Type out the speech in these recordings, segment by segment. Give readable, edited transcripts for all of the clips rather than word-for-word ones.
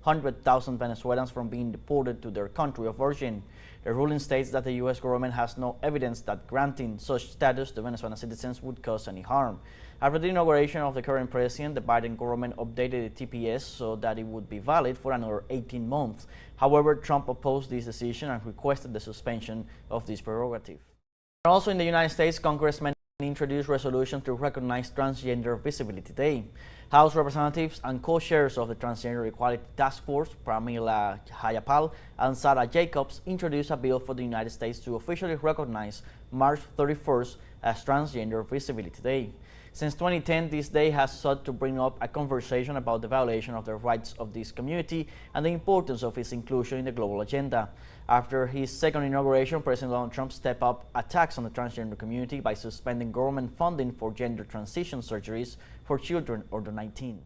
100,000 Venezuelans from being deported to their country of origin. The ruling states that the U.S. government has no evidence that granting such status to Venezuelan citizens would cause any harm. After the inauguration of the current president, the Biden government updated the TPS so that it would be valid for another 18 months. However, Trump opposed this decision and requested the suspension of this prerogative. Also in the United States, congressmen introduced resolution to recognize Transgender Visibility Day. House representatives and co-chairs of the Transgender Equality Task Force, Pramila Jayapal and Sarah Jacobs, introduced a bill for the United States to officially recognize March 31st as Transgender Visibility Day. Since 2010, this day has sought to bring up a conversation about the violation of the rights of this community and the importance of its inclusion in the global agenda. After his second inauguration, President Donald Trump stepped up attacks on the transgender community by suspending government funding for gender transition surgeries for children under 19.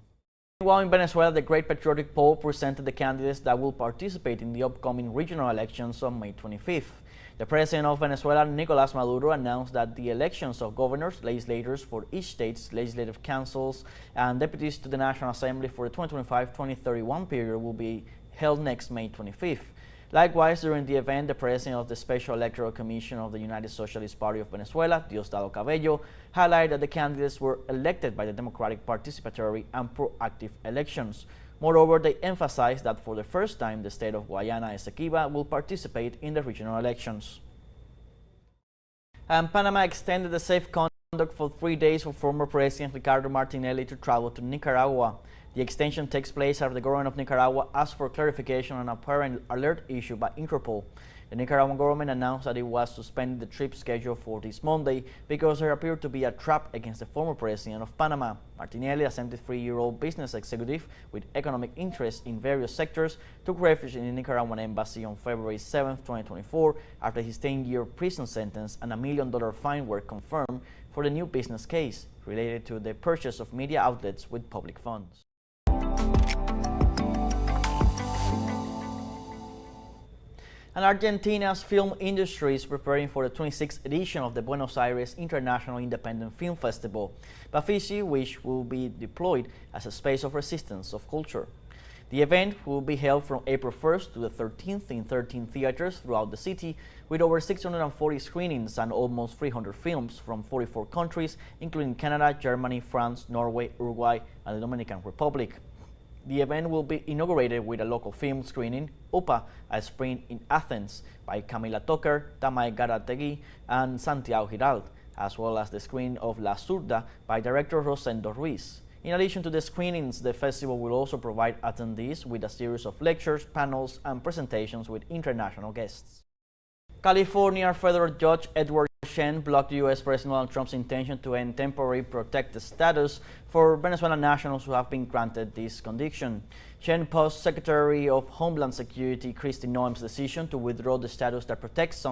While in Venezuela, the Great Patriotic Poll presented the candidates that will participate in the upcoming regional elections on May 25th. The president of Venezuela, Nicolás Maduro, announced that the elections of governors, legislators for each state's legislative councils, and deputies to the National Assembly for the 2025-2031 period will be held next May 25th. Likewise, during the event, the president of the Special Electoral Commission of the United Socialist Party of Venezuela, Diosdado Cabello, highlighted that the candidates were elected by the democratic, participatory, and proactive elections. Moreover, they emphasized that for the first time, the state of Guayana Esequiba will participate in the regional elections. And Panama extended the safe conduct for 3 days for former President Ricardo Martinelli to travel to Nicaragua. The extension takes place after the government of Nicaragua asked for clarification on an apparent alert issued by Interpol. The Nicaraguan government announced that it was suspending the trip schedule for this Monday because there appeared to be a trap against the former president of Panama. Martinelli, a 73-year-old business executive with economic interests in various sectors, took refuge in the Nicaraguan embassy on February 7, 2024, after his 10-year prison sentence and $1 million fine were confirmed for the new business case related to the purchase of media outlets with public funds. And Argentina's film industry is preparing for the 26th edition of the Buenos Aires International Independent Film Festival, Bafisi, which will be deployed as a space of resistance of culture. The event will be held from April 1st to the 13th in 13 theaters throughout the city, with over 640 screenings and almost 300 films from 44 countries, including Canada, Germany, France, Norway, Uruguay, and the Dominican Republic. The event will be inaugurated with a local film screening, Upa, a Spring in Athens, by Camila Toker, Tamay Garategui, and Santiago Giralt, as well as the screening of La Zurda by director Rosendo Ruiz. In addition to the screenings, the festival will also provide attendees with a series of lectures, panels, and presentations with international guests. California federal judge Edward Shen blocked U.S. President Donald Trump's intention to end temporary protected status for Venezuelan nationals who have been granted this condition. Shen opposed Secretary of Homeland Security Kristi Noem's decision to withdraw the status that protects some